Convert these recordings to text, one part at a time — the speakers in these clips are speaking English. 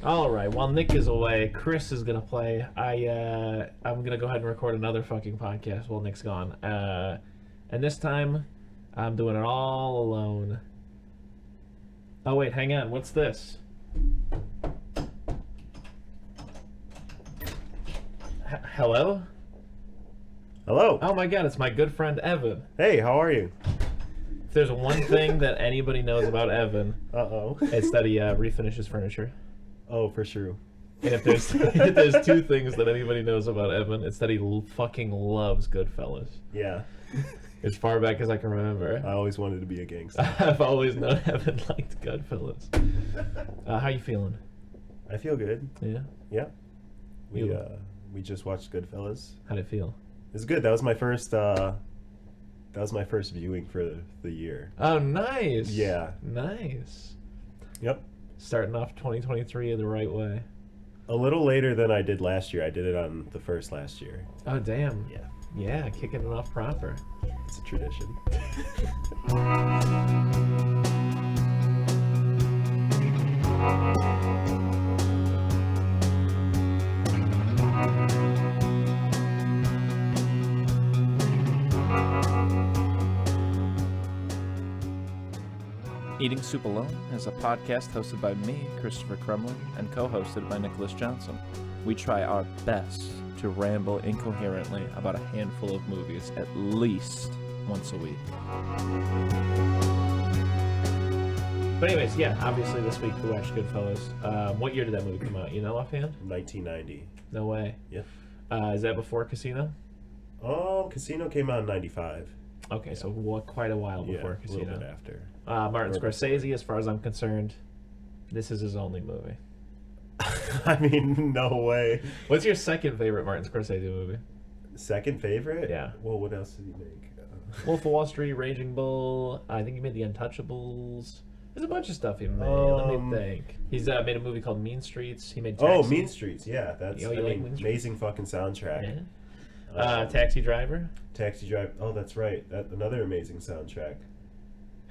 All right. While Nick is away, Chris is gonna play. I'm gonna go ahead and record another fucking podcast while Nick's gone. And this time, I'm doing it all alone. Oh wait, hang on. What's this? Hello? Hello. Oh my god, it's my good friend Evan. Hey, how are you? If there's one thing that anybody knows about Evan, Uh-oh. it's that he refinishes furniture. Oh, for sure. And if there's two things that anybody knows about Evan, it's that he fucking loves Goodfellas. Yeah. As far back as I can remember. I always wanted to be a gangster. I've always known Evan liked Goodfellas. How you feeling? I feel good. Yeah? Yeah. We just watched Goodfellas. How'd it feel? It's good. That was my first viewing for the year. Oh, nice. Yeah. Nice. Yep. Starting off 2023 the right way. A little later than I did last year. I did it on the first last year. Oh, damn. Yeah. Yeah, kicking it off proper. It's a tradition. Eating Soup Alone is a podcast hosted by me, Christopher Crumley, and co-hosted by Nicholas Johnson. We try our best to ramble incoherently about a handful of movies at least once a week. But anyways, yeah, obviously this week we watched Goodfellas. What year did that movie come out? You know offhand? 1990. No way. Yep. Is that before Casino? Casino came out in 95. Okay, so quite a while before A Casino. little bit after. Martin Scorsese, as far as I'm concerned, this is his only movie. I mean, no way. What's your second favorite Martin Scorsese movie? Second favorite? Yeah. Well, what else did he make? Wolf of Wall Street, Raging Bull. I think he made The Untouchables. There's a bunch of stuff he made. Let me think. He's made a movie called Mean Streets. He made Taxi. Oh, Mean Streets. Yeah, that's You like Mean Streets? amazing fucking soundtrack. Yeah. Taxi Driver. Taxi Drive. Oh, that's right. Another amazing soundtrack.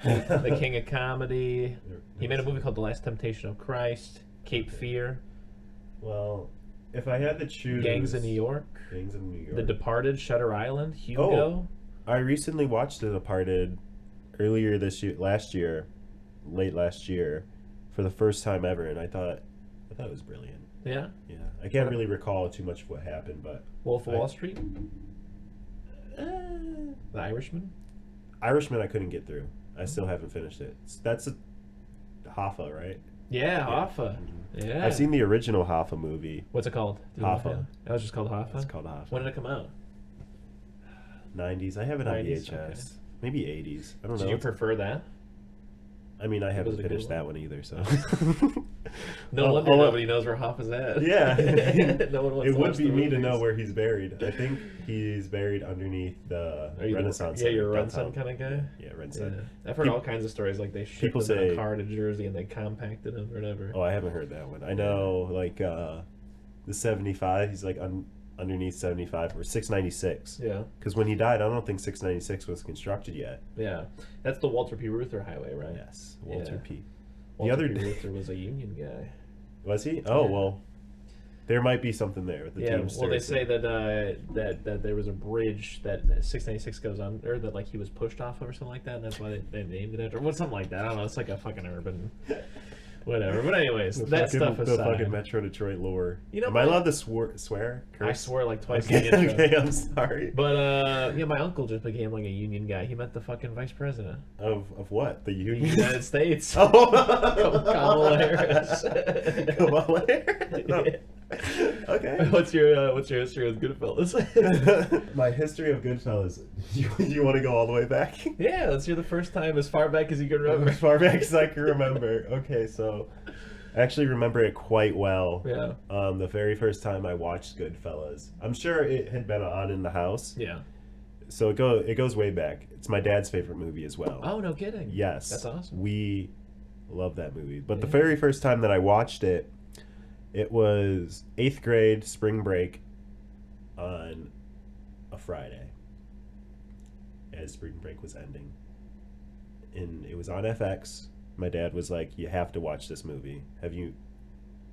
The King of Comedy. He made a movie called The Last Temptation of Christ. Cape Fear. Well, if I had to choose... Gangs in New York. Gangs in New York. The Departed, Shutter Island, Hugo. Oh, I recently watched The Departed earlier this year, late last year, for the first time ever, and I thought it was brilliant. Yeah. Yeah, I can't really recall too much of what happened, but Wolf of Wall Street. The Irishman. Irishman I couldn't get through. I still haven't finished it. That's a Hoffa, right? Yeah, Hoffa. Mhm. Yeah. I've seen the original Hoffa movie. What's it called? Do you know Hoffa. offhand? That was just called Hoffa. It's called Hoffa. When did it come out? 90s. I have it on 90s, VHS. okay. Maybe 80s. I don't know. Did you prefer that? I mean, I haven't Was it a good finished one? that one either, so. No wonder nobody knows where Hoffa's at. Yeah. No one wants It to would watch be the me to movies. know where he's buried. I think he's buried underneath the Are you Renaissance Yeah, Center you're a Renson downtown. kind of guy. Yeah, Yeah. Renson. I've heard Peop- all kinds of stories like they shipped people him in say- a car to Jersey and they compacted him or whatever. Oh, I haven't heard that one. I know, like, the 75, he's like underneath 75, or 696. Yeah, Because when he died, I don't think 696 was constructed yet. yeah. That's the Walter P. Reuther Highway, right? Yes, Walter Yeah. P. Walter other P. day- Reuther was a union guy. Was he? Oh, Yeah. well, there might be something there with the Yeah, Teamsters. well, they say that there was a bridge that 696 goes under that like he was pushed off of or something like that, and that's why they named it after. Well, something like that. I don't know. It's like a fucking urban, whatever. But anyways, that stuff The aside, fucking Metro Detroit lore. You know Am I what? allowed to swear? I Curse? swear like twice. Okay, in the intro. okay, I'm sorry. But yeah, my uncle just became like a union guy. He met the fucking vice president Of what? The of the union? United States. Oh, Kamala Harris. Kamala Harris. No. Okay. What's your history with Goodfellas? My history of Goodfellas. You want to go all the way back? Yeah, let's hear the first time as far back as you can remember. As far back as I can remember. Okay, so I actually remember it quite well. Yeah. The very first time I watched Goodfellas. I'm sure it had been on in the house. Yeah. So it goes way back. It's my dad's favorite movie as well. Oh, no kidding. Yes. That's awesome. We love that movie. But the Yeah. very first time that I watched it, it was 8th grade spring break on a Friday as spring break was ending. And it was on FX. My dad was like, "You have to watch this movie. Have you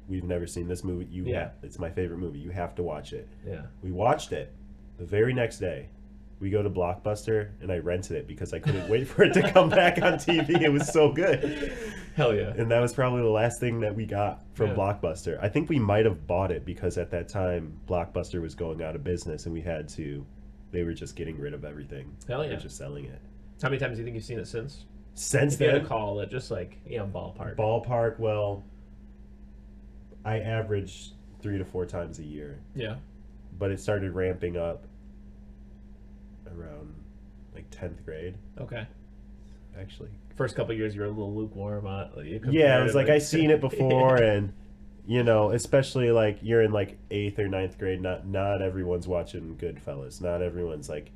we've never seen this movie. It's my favorite movie. You have to watch it. Yeah. We watched it. The very next day, we go to Blockbuster, and I rented it because I couldn't wait for it to come back on TV. It was so good. Hell yeah. And that was probably the last thing that we got from Blockbuster. I think we might have bought it because at that time, Blockbuster was going out of business, and they were just getting rid of everything. Hell yeah. They were just selling it. How many times do you think you've seen it since? Since if you had then, to call it, just like, ballpark. Ballpark, well, I average 3 to 4 times a year. Yeah. But it started ramping up around like 10th grade. Okay. Actually. First couple of years, you were a little lukewarm on it. Yeah, it was like I seen it before, and especially like you're in like 8th or 9th grade. Not everyone's watching Goodfellas. Not everyone's like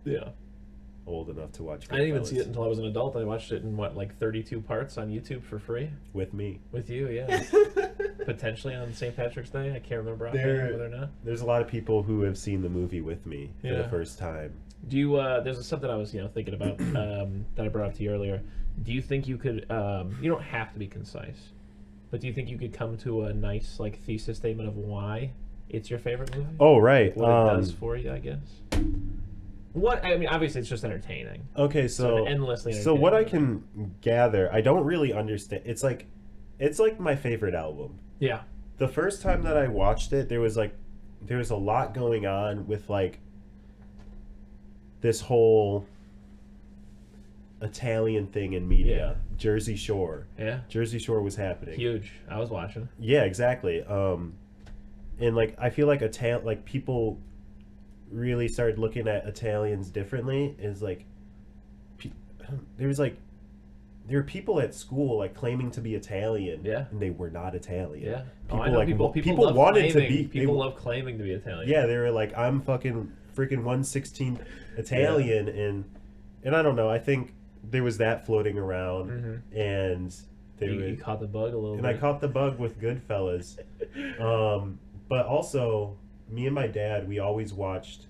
old enough to watch Goodfellas. I didn't even see it until I was an adult. I watched it in 32 parts on YouTube for free. With me. With you, yeah. Potentially on St. Patrick's Day. I can't remember whether or not. There's a lot of people who have seen the movie with me for the first time. Do you? There's something I was thinking about that I brought up to you earlier. Do you think you could? You don't have to be concise, but do you think you could come to a nice thesis statement of why it's your favorite movie? Oh, right. What it does for you, I guess. Obviously it's just entertaining. Okay, so endlessly entertaining. So what I can gather, I don't really understand. It's like my favorite album. Yeah. The first time that I watched it, there was a lot going on with this whole Italian thing in media. Yeah. Jersey Shore. Yeah. Jersey Shore was happening. Huge. I was watching. Yeah, exactly. And I feel like people really started looking at Italians differently. There were people at school claiming to be Italian, and they were not Italian. Yeah, people wanted to be. People love claiming to be Italian. Yeah, they were like, I'm freaking 1/16 Italian, and I don't know. I think there was that floating around, and you caught the bug a little bit. And I caught the bug with Goodfellas, but also me and my dad, we always watched.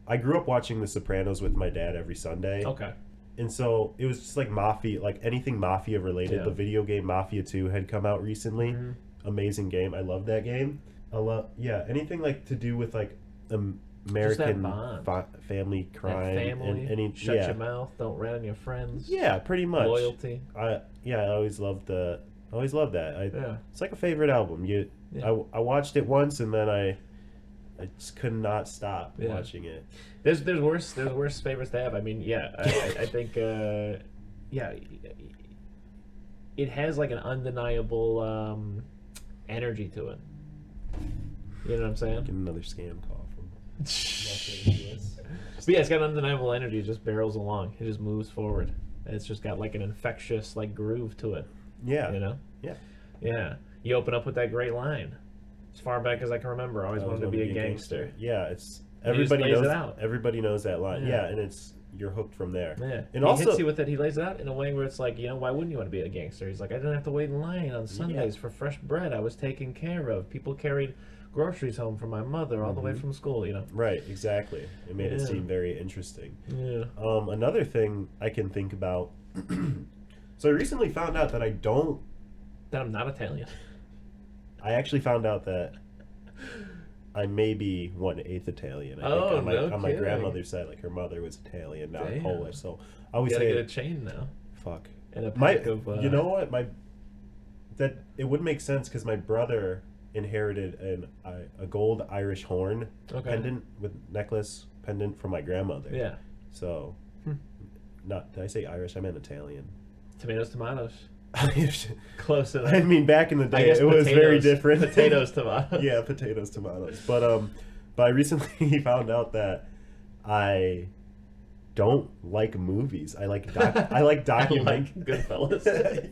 I grew up watching The Sopranos with my dad every Sunday. Okay. And so it was just mafia, anything mafia related. Yeah. The video game Mafia 2 had come out recently. Mm-hmm. Amazing game. I love that game. Anything to do with American family crime. Family. Shut your mouth. Don't rat on your friends. Yeah, pretty much. Loyalty. I always loved that. It's like a favorite album. I watched it once and then I just could not stop watching it. There's worse favorites to have. I think it has an undeniable energy to it. You know what I'm saying? Get another scam call from. But yeah, it's got undeniable energy. It just barrels along. It just moves forward. It's just got an infectious groove to it. Yeah. Yeah. Yeah. You open up with that great line. As far back as I can remember, I always wanted to be a gangster. Yeah, it's everybody knows it out. Everybody knows that line. Yeah, and you're hooked from there. Yeah, and he also hits you with it. He lays it out in a way where it's why wouldn't you want to be a gangster? He's like, I didn't have to wait in line on Sundays for fresh bread. I was taken care of. People carried groceries home for my mother all the way from school. Right, exactly. It made it seem very interesting. Yeah. Another thing I can think about. So I recently found out that I'm not Italian. I actually found out that I may be 1/8 Italian. I think on my grandmother's side, her mother was Italian, not Polish. So I always get a chain now. Fuck. And a pack of. You know what? That it would make sense because my brother inherited a gold Irish horn pendant with necklace pendant from my grandmother. Yeah. So, did I say Irish? I meant Italian. Tomatoes. Close enough. I mean, back in the day, it was very different. Potatoes, tomatoes. Yeah, potatoes, tomatoes. But I recently found out that I don't like movies. I like documentaries. I like Goodfellas.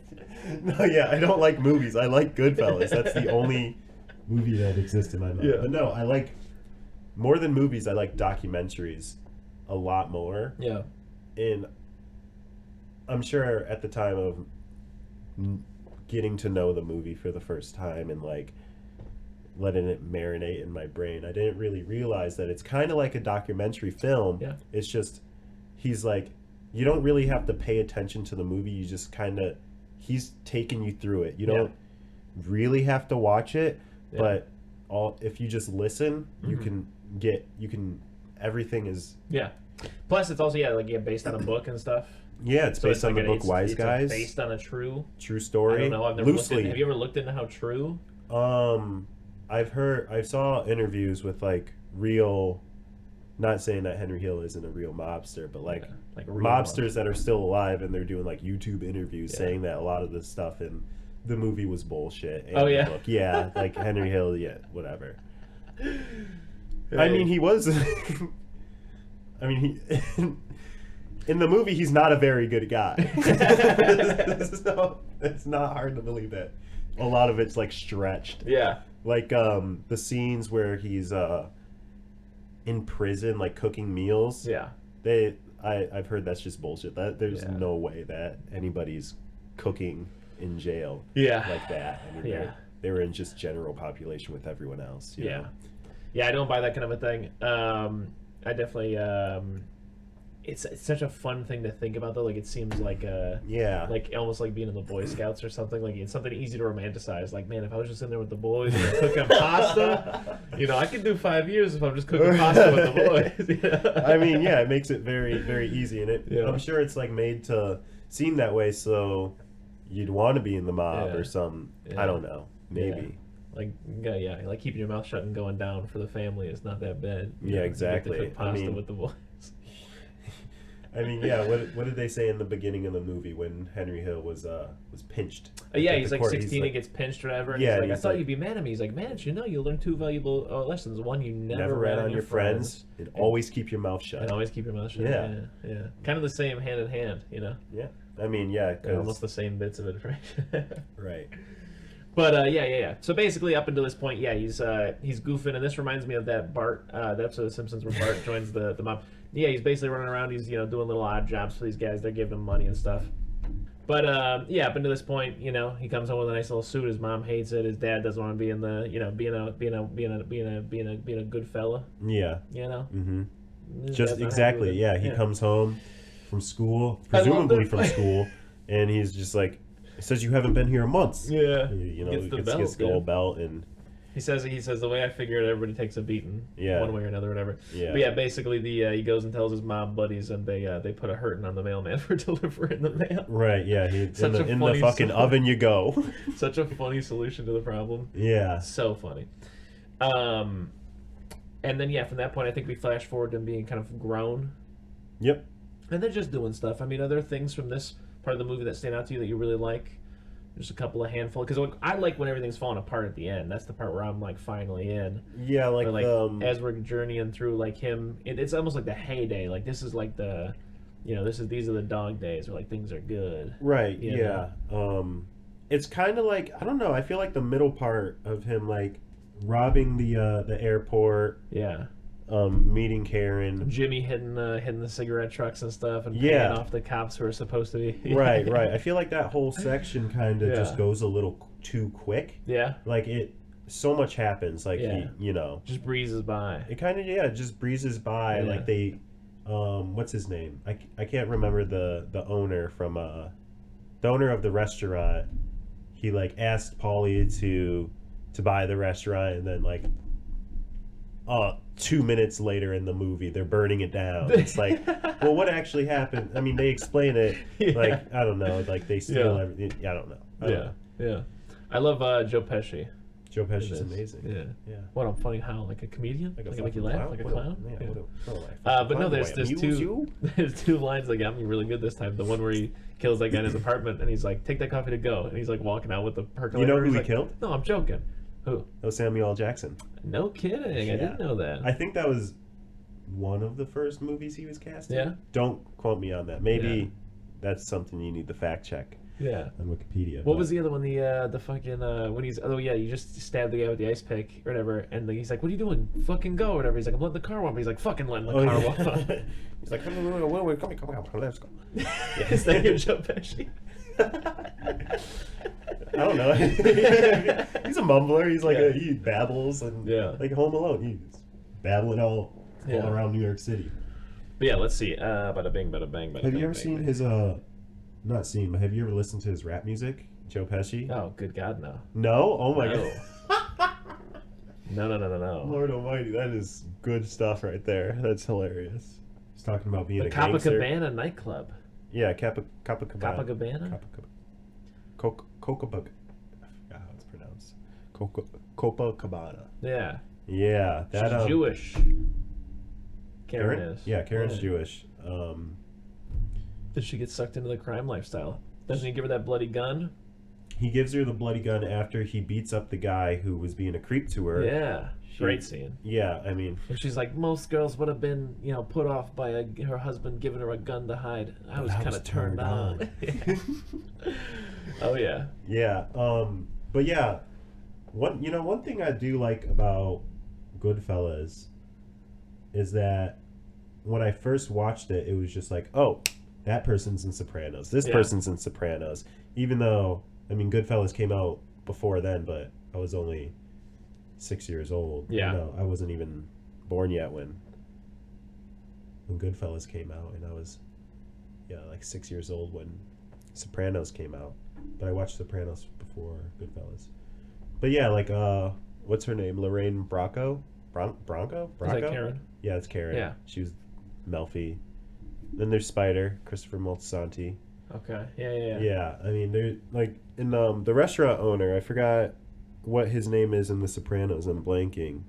No, yeah, I don't like movies. I like Goodfellas. That's the only movie that exists in my mind. Yeah. But no, I like more than movies. I like documentaries a lot more. Yeah. And I'm sure at the time of getting to know the movie for the first time and letting it marinate in my brain, I didn't really realize that it's kind of like a documentary film. Yeah. It's just you don't really have to pay attention to the movie. You just he's taking you through it. You don't really have to watch it, Yeah. But if you just listen, you can everything is Yeah. Plus, it's also based on a book and stuff. it's based on the book Wise Guys. Based on a true story. I don't know. I've never loosely. Have you ever looked into how true? I saw interviews with like real. Not saying that Henry Hill isn't a real mobster, but like real mobsters that are still alive, and they're doing like YouTube interviews saying that a lot of the stuff in the movie was bullshit. And the book. Yeah, like Henry Hill, whatever. I mean, he was. I mean, in the movie, he's not a very good guy. So it's not hard to believe that. A lot of it's like stretched. Yeah. Like the scenes where he's in prison, like cooking meals. Yeah. I've heard that's just bullshit. There's no way that anybody's cooking in jail. Yeah. Like that. I mean, they were in just general population with everyone else. You know? Yeah, I don't buy that kind of a thing. I definitely. It's such a fun thing to think about, though. Like, it seems like like almost like being in the Boy Scouts or something. Like, it's something easy to romanticize. Like, man, if I was just in there with the boys and cooking pasta, I could do 5 years if I'm just cooking pasta with the boys. I mean, it makes it very, very easy, and I'm sure it's like made to seem that way, so you'd want to be in the mob or something. I don't know, maybe. Like keeping your mouth shut and going down for the family is not that bad. Exactly. You get to cook pasta with the boys. I mean, what did they say in the beginning of the movie when Henry Hill was pinched? He's like 16 and gets pinched or whatever. And he's like, I thought you'd be mad at me. He's like, man, you'll learn 2 valuable lessons. One, you never rat on your friends. And always keep your mouth shut. And always keep your mouth shut. Yeah. Kind of the same hand in hand, Yeah. I mean, They're almost the same bits of information. Right. But so basically, up until this point, he's goofing, and this reminds me of that Bart, the episode of The Simpsons where Bart joins the mob. Yeah, he's basically running around. He's doing little odd jobs for these guys. They're giving him money and stuff. But up until this point, he comes home with a nice little suit. His mom hates it. His dad doesn't want to be in the being a good fella. Yeah. Mm-hmm. Just exactly. Yeah, he comes home from school, presumably from school, and he's just like. He says you haven't been here in months. Yeah, he gets the gold belt, and he says the way I figured everybody takes a beating, one way or another, whatever. Yeah. But basically he goes and tells his mob buddies, and they put a hurting on the mailman for delivering the mail. Right. Yeah. In the fucking oven you go. Such a funny solution to the problem. Yeah. So funny. And then from that point I think we flash forward to him being kind of grown. Yep. And they're just doing stuff. I mean, are there things from this part of the movie that stand out to you that you really like? Just a handful, because I like when everything's falling apart at the end. That's the part where I'm like finally in. Yeah, like as we're journeying through like him, it's almost like the heyday. Like this is like the, these are the dog days where like things are good. Right. Yeah. It's kind of like I don't know. I feel like the middle part of him like robbing the airport. Yeah. Meeting Karen, Jimmy hitting the cigarette trucks and stuff, and paying off the cops who are supposed to be. Right. I feel like that whole section kind of just goes a little too quick. Yeah. Like so much happens. Like he, just breezes by. It kind of just breezes by. Yeah. Like they, what's his name? I can't remember the owner from the owner of the restaurant. He like asked Paulie to buy the restaurant, and then like. 2 minutes later in the movie, they're burning it down. It's like, well, what actually happened? I mean, they explain it. Like, I don't know. Like, they steal everything. I don't know. Yeah. I love Joe Pesci. Joe Pesci's amazing. Yeah. What a funny how, like a comedian? Like make you laugh? Like a clown? Yeah. But no, there's two lines that got me really good this time. The one where he kills that guy in his apartment, and he's like, take that coffee to go. And he's like walking out with the percolator. You know who he killed? No, I'm joking. Who? Oh, Samuel L. Jackson. No kidding. Yeah. I didn't know that. I think that was one of the first movies he was cast in. Yeah. Don't quote me on that. Maybe that's something you need to fact check. Yeah. On Wikipedia. What was the other one? The fucking when he's you just stabbed the guy with the ice pick or whatever, and he's like, "What are you doing? Fucking go!" or whatever. He's like, "I'm letting the car warm." He's like, "Fucking letting the car warm." He's like, "Come on, let's go." Is that your Joe Pesci? I don't know. He's a mumbler. He's like he babbles and like Home Alone. He's babbling all around New York City. But let's see. Bada bing, bada bang, bada. Have you ever seen his not seen, but have you ever listened to his rap music, Joe Pesci? Oh, good God, no. No? Oh my God. No. Lord Almighty, that is good stuff right there. That's hilarious. He's talking about being The a gangster. Copacabana nightclub. Yeah, Copacabana. Copacabana? Copacabana. I forgot how it's pronounced. Copacabana. Yeah. Yeah, that She's Jewish. Karen is. Yeah, Karen's Jewish. Did she get sucked into the crime lifestyle? Doesn't he give her that bloody gun? He gives her the bloody gun after he beats up the guy who was being a creep to her. Yeah. Great scene. Yeah, I mean... And she's like, most girls would have been, put off by her husband giving her a gun to hide. I was kind of turned on. Oh, yeah. Yeah, but yeah, one thing I do like about Goodfellas is that when I first watched it, it was just like, oh, that person's in Sopranos. This person's in Sopranos. Even though, I mean, Goodfellas came out before then, but I was only 6 years old. Yeah. I wasn't even born yet when Goodfellas came out, and I was, like 6 years old when Sopranos came out. But I watched Sopranos before Goodfellas. But yeah, like, what's her name? Lorraine Bracco? Bronco? Is that Karen? Yeah, it's Karen. Yeah. She was Melfi. Then there's Spider, Christopher Moltisanti. Okay. Yeah. Yeah, I mean, they're like in the restaurant owner. I forgot what his name is in The Sopranos. I'm blanking.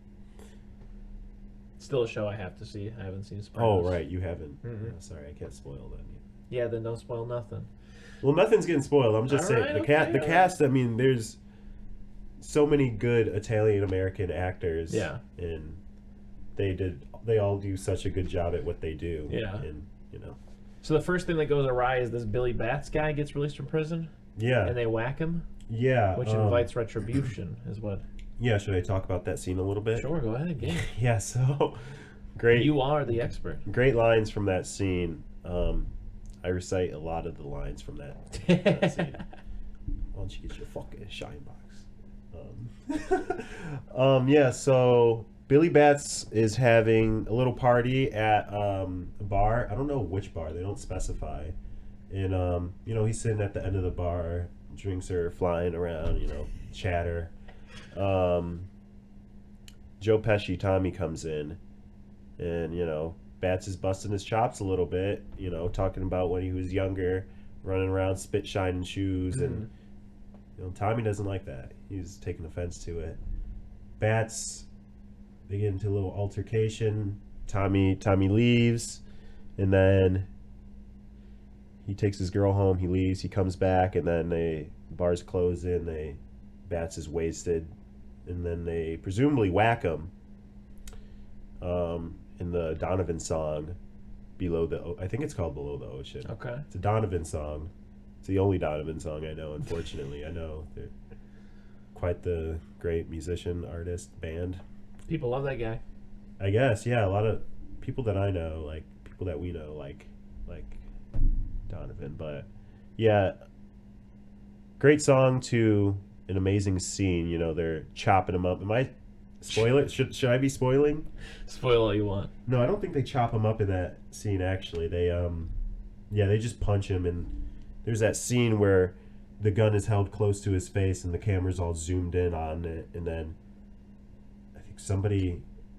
Still a show I have to see. I haven't seen Oh, Sopranos. right, you haven't. Mm-hmm. Oh, sorry, I can't spoil that. Yeah, then don't spoil nothing. Well, nothing's getting spoiled. I'm just saying the cast. I mean, there's so many good Italian American actors. Yeah. And they all do such a good job at what they do. Yeah. And So the first thing that goes awry is this Billy Bats guy gets released from prison. Yeah. And they whack him. Yeah. Which invites retribution, is what. Yeah. Should I talk about that scene a little bit? Sure, go ahead again. Yeah. So great. You are the expert. Great lines from that scene. I recite a lot of the lines from that scene. Why don't you get your fucking shine box? Yeah, so Billy Bats is having a little party at a bar. I don't know which bar. They don't specify. And, he's sitting at the end of the bar. Drinks are flying around, chatter. Joe Pesci, Tommy, comes in. And, Bats is busting his chops a little bit, talking about when he was younger, running around spit shining shoes, and Tommy doesn't like that. He's taking offense to it. Bats, they get into a little altercation. Tommy leaves, and then he takes his girl home. He leaves. He comes back, and then the bar's closing. Bats is wasted, and then they presumably whack him. In the Donovan song, I think it's called Below the Ocean. Okay. It's a Donovan song. It's the only Donovan song I know, unfortunately. I know they're quite the great musician, artist, band. People love that guy. I guess, yeah. A lot of people that I know, like people that we know, like Donovan. But yeah, great song to an amazing scene. They're chopping him up. Am I spoiling? Should I be spoiling? Spoil all you want. No, I don't think they chop him up in that scene. Actually, they they just punch him, and there's that scene where the gun is held close to his face, and the camera's all zoomed in on it, and then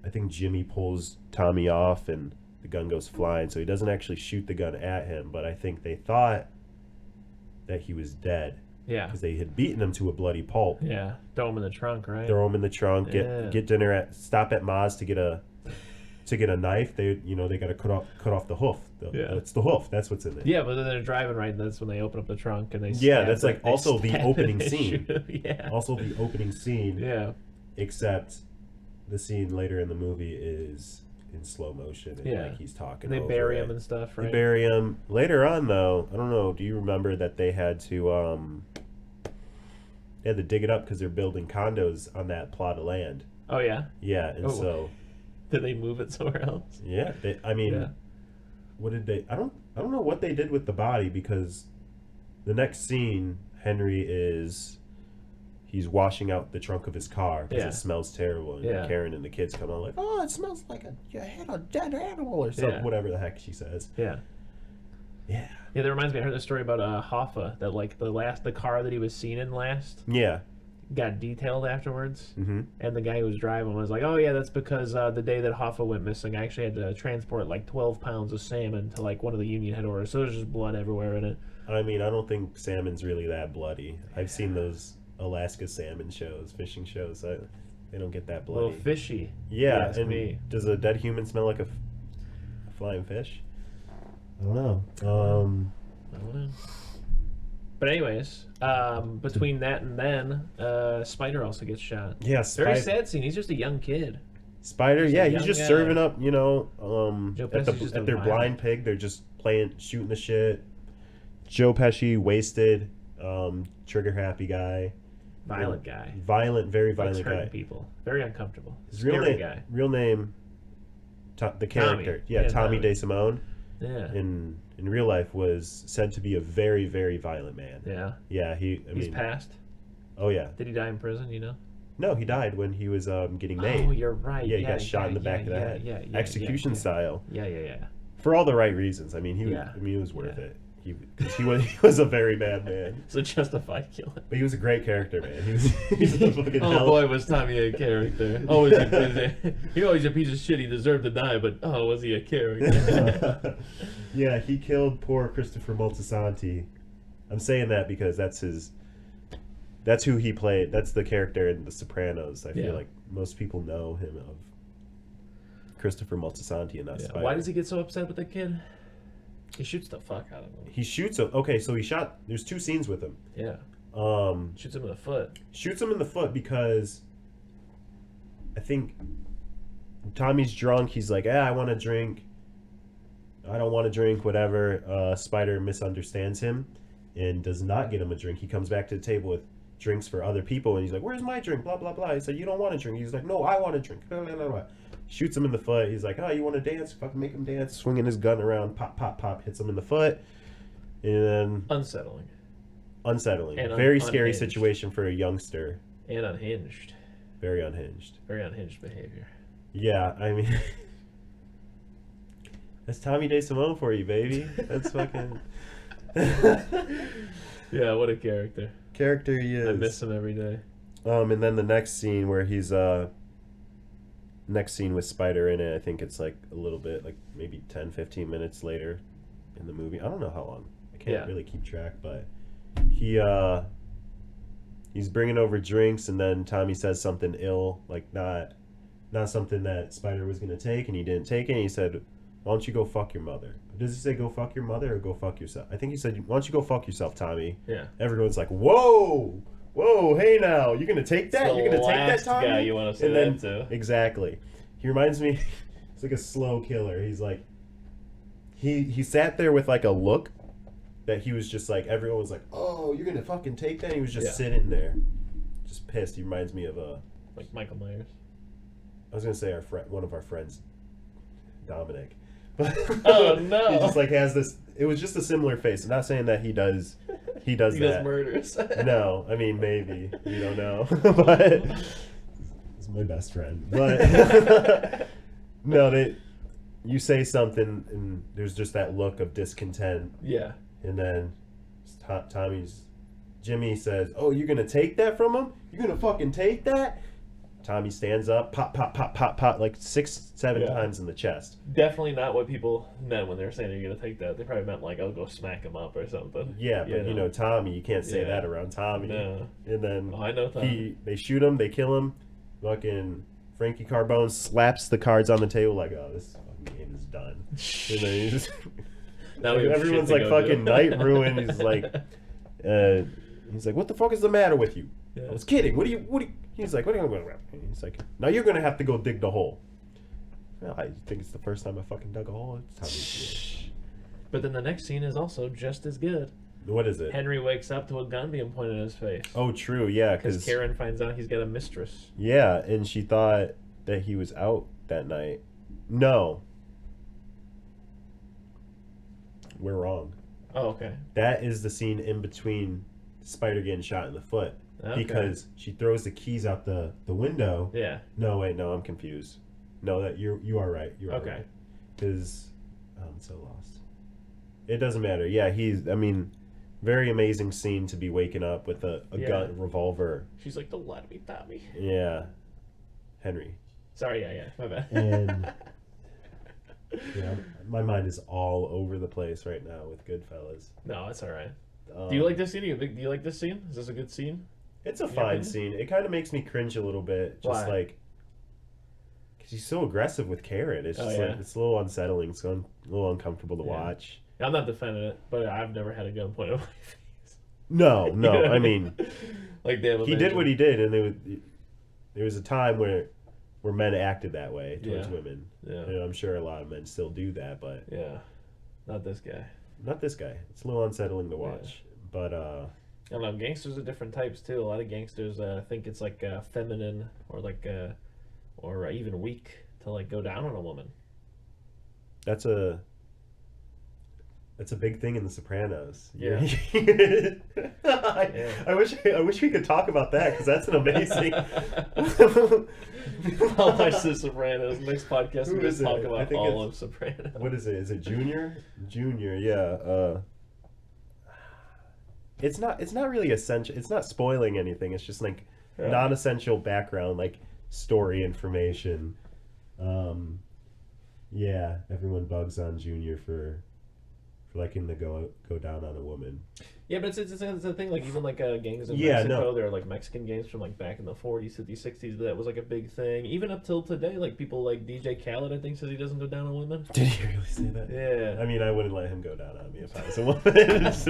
I think Jimmy pulls Tommy off, and the gun goes flying. So he doesn't actually shoot the gun at him, but I think they thought that he was dead. Yeah. Because they had beaten him to a bloody pulp. Yeah. Throw him in the trunk, right? Throw him in the trunk. Get dinner stop at Ma's to get a knife. They got to cut off the hoof. It's the hoof. That's what's in it. Yeah, but then they're driving right, and that's when they open up the trunk and they. That's like also the opening scene. Yeah. Also the opening scene. Yeah. Except the scene later in the movie is in slow motion, and like he's talking. They bury him and stuff, right? They bury him later on, though. I don't know. Do you remember that they had to dig it up because they're building condos on that plot of land? Oh yeah. Yeah, and so did they move it somewhere else? Yeah, what did they? I don't know what they did with the body, because the next scene, he's washing out the trunk of his car because it smells terrible, and Karen and the kids come on like, oh, it smells like you had a dead animal or something, whatever the heck she says. Yeah. That reminds me, I heard a story about Hoffa, that like the car that he was seen in last. Yeah. got detailed afterwards. Mm-hmm. And the guy who was driving was like, "Oh yeah, that's because the day that Hoffa went missing, I actually had to transport like 12 pounds of salmon to like one of the Union headquarters, so there's just blood everywhere in it." I mean, I don't think salmon's really that bloody. I've seen those Alaska salmon shows, fishing shows. They don't get that A bloody. little fishy. Yeah, Yes, and me. does a dead human smell like a flying fish? I don't know. I don't know. But anyways, between that and then, Spider also gets shot. Yeah, Very sad scene. He's just a young kid. Spider, He's a yeah, he's young just guy. serving up, you know, Joe at Pesci's just a their violent. blind pig. They're just shooting the shit. Joe Pesci, wasted, trigger happy guy, Violent guy. violent, very Likes violent hurting guy. people. Very uncomfortable. His real Scary name, guy. the character, Tommy. yeah, Yeah, Tommy Tommy. DeSimone, Yeah. in real life was said to be a very, very violent man. Yeah. Yeah, He's mean, passed. oh yeah, Did he die in prison? You know. no, he died when he was getting made. Oh, you're right. Yeah, he got shot in the back of the yeah, head, Yeah, execution style, Yeah. for all the right reasons. I mean, Yeah. it was worth Yeah. it. He was a very bad man. So justified killing. But he was a great character, man. He was a fucking Oh hell. boy, was Tommy a character. Oh, he's a piece of shit. He deserved to die, but oh, was he a character? Yeah, he killed poor Christopher Moltisanti. I'm saying that because that's who he played. That's the character in The Sopranos. I feel Yeah. like most people know him of Christopher Moltisanti and not Yeah. Spider. Why does he get so upset with the kid? He shoots the fuck out of him. He shoots him. Okay, so he shot. There's 2 scenes with him. Yeah. Shoots him in the foot. Shoots him in the foot because I think Tommy's drunk. He's like, I want to drink. I don't want to drink, whatever. Spider misunderstands him and does not get him a drink. He comes back to the table with drinks for other people, and he's like, where's my drink? Blah, blah, blah. He said, you don't want to drink. He's like, no, I want to drink. Blah, blah, blah, blah. Shoots him in the foot. He's like, oh, you want to dance? Fucking make him dance. Swinging his gun around. Pop, pop, pop. Hits him in the foot. And then Unsettling. unsettling. And Very scary unhinged. situation for a youngster. And unhinged. Very unhinged. Very unhinged behavior. Yeah, I mean, that's Tommy DeSimone for you, baby. That's fucking Yeah, what a character. character he is. I miss him every day. And then the next scene where he's next scene with Spider in it, I think it's like a little bit, like maybe 10-15 minutes later in the movie. I don't know how long. I can't really keep track, but he's bringing over drinks, and then Tommy says something ill, like not something that Spider was gonna take, and he didn't take it. And he said, why don't you go fuck your mother? Does he say go fuck your mother or go fuck yourself? I think he said, why don't you go fuck yourself, Tommy? Yeah. Everyone's like, whoa, hey now, you're gonna take that? It's the You're gonna take that, last Tommy? guy you wanna say And then, that to. exactly. He reminds me, it's like a slow killer. He's like, he sat there with like a look that he was just like, everyone was like, oh, you're gonna fucking take that? And he was just sitting there, just pissed. He reminds me of Like Michael Myers. I was gonna say one of our friends, Dominic. Oh, no. He just like has this. It was just a similar face. I'm not saying that he does He that. does murders. No, I mean maybe we don't know, but he's my best friend. But no, you say something and there's just that look of discontent. Yeah. And then Jimmy says, "Oh, you're gonna take that from him? You're gonna fucking take that?" Tommy stands up, pop, pop, pop, pop, pop, like 6-7 times in the chest. Definitely not what people meant when they were saying you're gonna take that. They probably meant like, I'll go smack him up or something. Yeah, but you know Tommy, you can't say Yeah. that around Tommy. No. And then Oh, I know Tommy. they shoot him, they kill him. Fucking Frankie Carbone slaps the cards on the table like, oh, this fucking game is done. And then he just Now we have everyone's shit like to go fucking do. night ruined. He's like, what the fuck is the matter with you? Yeah. I was kidding. What do you? He's like, what are you going to? He's like, now you're gonna have to go dig the hole. Well, I think it's the first time I fucking dug a hole. It's time to But then the next scene is also just as good. What is it? Henry wakes up to a gun being pointed at his face. Oh, true. Yeah, Because because Karen finds out he's got a mistress. yeah, and she thought that he was out that night. No, we're wrong. Oh, okay. That is the scene in between Spider getting shot in the foot. Okay. Because she throws the keys out the window. Yeah. No, wait, no, I'm confused. No, that you are right. You are Okay. right. Because I'm so lost. It doesn't matter. Yeah, Very amazing scene to be waking up with a gun, revolver. She's like, don't lie to me, Tommy. Yeah. Henry. Sorry, yeah, my bad. And yeah, my mind is all over the place right now with Goodfellas. No, it's all right. Do you like this scene? Do you like this scene? Is this a good scene? It's a fine scene. It kind of makes me cringe a little bit. Just like, because he's so aggressive with Karen. It's just like, it's a little unsettling. It's a little uncomfortable to watch. I'm not defending it, but I've never had a gun pointed at my face. No, I mean, like he did what he did, and there was a time where men acted that way towards women. Yeah, and I'm sure a lot of men still do that, but not this guy. Not this guy. It's a little unsettling to watch, but I don't know. Gangsters are different types too. A lot of gangsters think it's like feminine or like or even weak to like go down on a woman. That's a big thing in The Sopranos. Yeah. I wish we could talk about that because that's an amazing. I'll watch The Sopranos. Next podcast, we're going to talk about all of Sopranos. What is it? Is it Junior? Junior, yeah. It's not really essential. It's not spoiling anything. It's just like non-essential background, like story information. Yeah, everyone bugs on Junior for liking to go down on a woman. Yeah, but it's a thing, like even like gangs in Mexico, there are like Mexican gangs from like back in the 40s, 50s, 60s, that was like a big thing. Even up till today, like people like DJ Khaled, I think, says he doesn't go down on women. Did he really say that? Yeah. I mean, I wouldn't let him go down on me if I was a woman,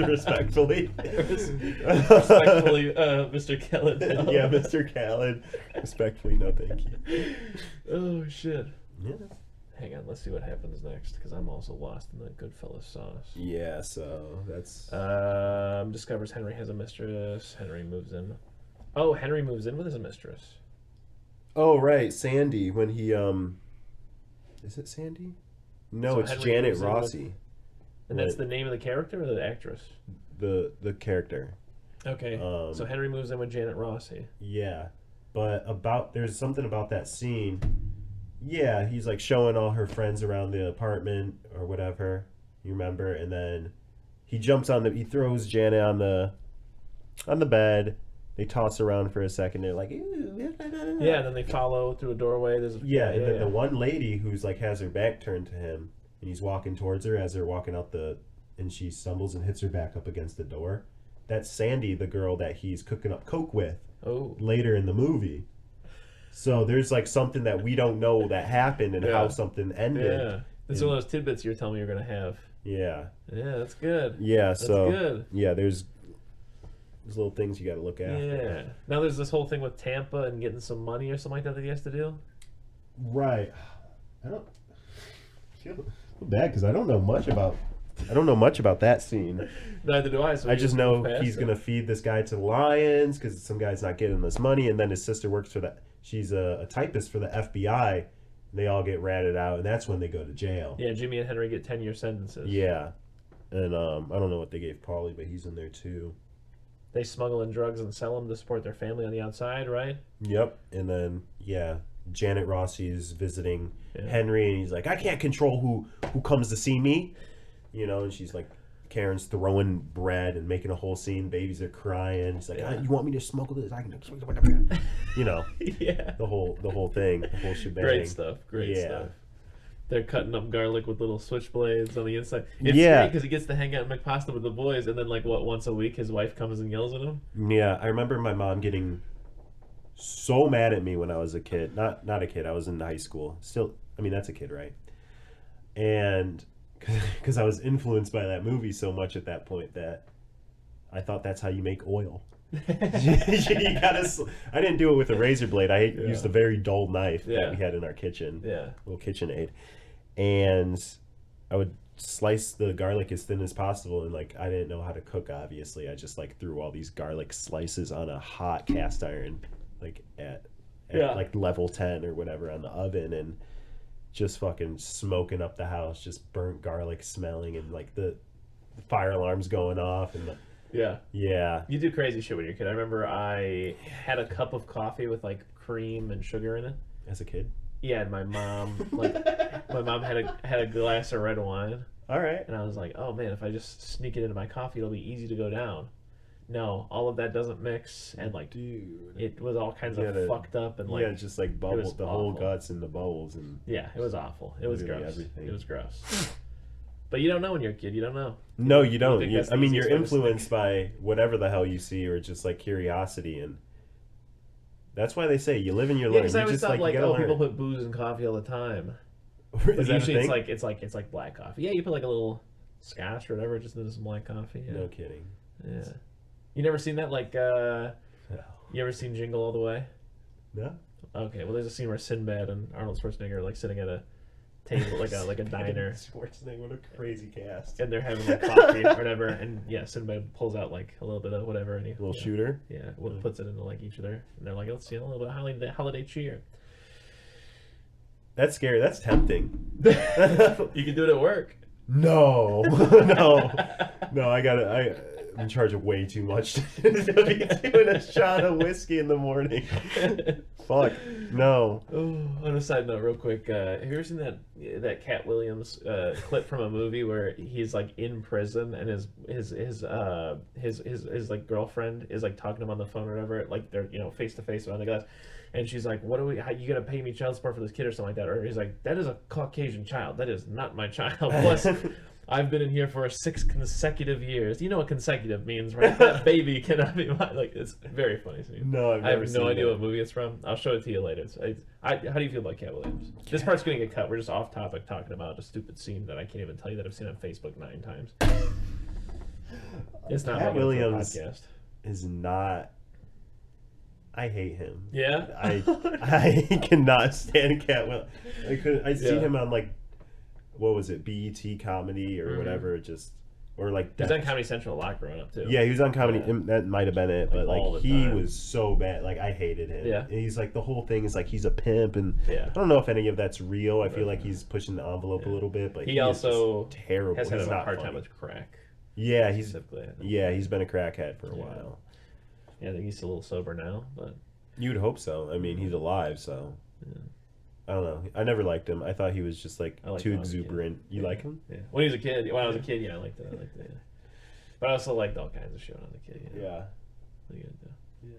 respectfully. Respectfully, Mr. Khaled. No. Yeah, Mr. Khaled. Respectfully, no thank you. Oh, shit. Yeah. Hang on, let's see what happens next, because I'm also lost in the Goodfellas sauce. Yeah, so that's... discovers Henry has a mistress. Henry moves in. Oh, Henry moves in with his mistress. Oh, right, Sandy, when he, Is it Sandy? No, so it's Henry Janet Rossi. And that's the name of the character or the actress? The character. Okay, so Henry moves in with Janet Rossi. Yeah, but there's something about that scene... Yeah, he's like showing all her friends around the apartment or whatever. You remember? And then he throws Janet on the bed. They toss around for a second. They're like, ew. Yeah, and then they follow through a doorway. And then the one lady who's like has her back turned to him, and he's walking towards her as they're walking out and she stumbles and hits her back up against the door. That's Sandy, the girl that he's cooking up coke with. Oh. Later in the movie. So there's like something that we don't know that happened and how something ended. Yeah, it's one of those tidbits you're telling me you're gonna have. Yeah. Yeah, that's good. Yeah, that's good. Yeah, there's little things you got to look at. Yeah. Now there's this whole thing with Tampa and getting some money or something like that he has to do. Right. I don't feel bad because I don't know much about that scene. Neither do I. So I just know he's gonna feed this guy to the lions because some guy's not getting this money, and then his sister works for that. She's a typist for the FBI. And they all get ratted out, and that's when they go to jail. Yeah, Jimmy and Henry get 10-year sentences. Yeah, and I don't know what they gave Paulie, but he's in there too. They smuggle in drugs and sell them to support their family on the outside, right? Yep. And then Janet Rossi is visiting Henry, and he's like, I can't control who comes to see me, and she's like, Karen's throwing bread and making a whole scene. Babies are crying. She's like, you want me to smuggle this? I can, yeah. The whole thing, the whole shebang. Great stuff. They're cutting up garlic with little switchblades on the inside. It's great because he gets to hang out and make pasta with the boys, and then once a week his wife comes and yells at him. Yeah, I remember my mom getting so mad at me when I was a kid. Not a kid. I was in high school. Still, I mean that's a kid, right? And because I was influenced by that movie so much at that point that I thought that's how you make oil. I didn't do it with a razor blade. I used a very dull knife that we had in our kitchen. Yeah, little KitchenAid, and I would slice the garlic as thin as possible. And I didn't know how to cook. Obviously, I just threw all these garlic slices on a hot cast iron, at level 10 or whatever on the oven, and just fucking smoking up the house, just burnt garlic smelling, and the fire alarm's going off, and yeah. You do crazy shit when you're a kid. I remember I had a cup of coffee with cream and sugar in it. As a kid? Yeah, and my mom had a glass of red wine, All right. and I was like, oh man, if I just sneak it into my coffee, it'll be easy to go down. No, all of that doesn't mix, and like, Dude. it was all kinds You of gotta- fucked up, and like, Yeah, just like bubbles, the whole awful. guts and the bubbles and yeah, it was awful. It was Literally gross. everything. It was gross. But you don't know when you're a kid. You don't know. no, you don't. think You, that's the I mean, you're easiest way to influenced by whatever the hell you see, or just like curiosity, and that's why they say you live and you Yeah, learn. because You I always just thought like, you gotta oh, people learn. put booze in coffee all the time. Is But that a usually thing? it's like black coffee. Yeah, you put like a little scotch or whatever just into some black coffee. Yeah. No kidding. Yeah. You never seen that? Like, you ever seen Jingle All the Way? No. Okay, well, there's a scene where Sinbad and Arnold Schwarzenegger are like sitting at a table, like a diner, Schwarzenegger, what a crazy cast. and they're having like coffee or whatever. And yeah, Sinbad pulls out like a little bit of whatever, and he Little shooter. Yeah, puts it into like each of their, and they're like, let's see a little bit of holiday cheer. That's scary. That's tempting. You can do it at work. No, no. I'm in charge of way too much to be doing a shot of whiskey in the morning. Fuck. No. Oh, on a side note, real quick, have you ever seen that Cat Williams clip from a movie where he's like in prison and his like girlfriend is like talking to him on the phone or whatever, like they're face to face behind the glass, and she's like, how you gonna pay me child support for this kid or something like that? Or he's like, that is a Caucasian child. That is not my child. Plus, I've been in here for 6 consecutive years. You know what consecutive means, right? That baby cannot be mine. Like, it's very funny scene. No, I've I have never no seen idea that. what movie it's from. I'll show it to you later. How do you feel about Cat Williams? This part's gonna get cut. We're just off topic talking about a stupid scene that I can't even tell you that I've seen on Facebook 9 times. It's not Cat like Williams a podcast. is not. I hate him. Yeah, I cannot stand Cat Williams. I see Yeah. him on like, what was it, BET comedy or Mhm. whatever, or like. He's on Comedy Central a lot growing up too. Yeah, he was on comedy. Yeah. That might have been it, but All like the he time. was so bad. Like I hated him. Yeah. And he's like the whole thing is like he's a pimp, and Yeah. I don't know if any of that's real. I feel like he's pushing the envelope a Yeah. little bit, but He is also just terrible. has had He's a not hard funny. time with crack. Yeah, he's Specifically. he's been a crackhead for a Yeah. while. Yeah, I think he's a little sober now, but You'd hope so. I mean, he's alive, so yeah. I don't know. I never liked him. I thought he was just like I liked too him when I was a kid. exuberant. You Yeah. like him? Yeah. When I was a kid, yeah, I liked it. Yeah. But I also liked all kinds of shit when I was a kid. You know? Yeah. What are you gonna do? Yeah.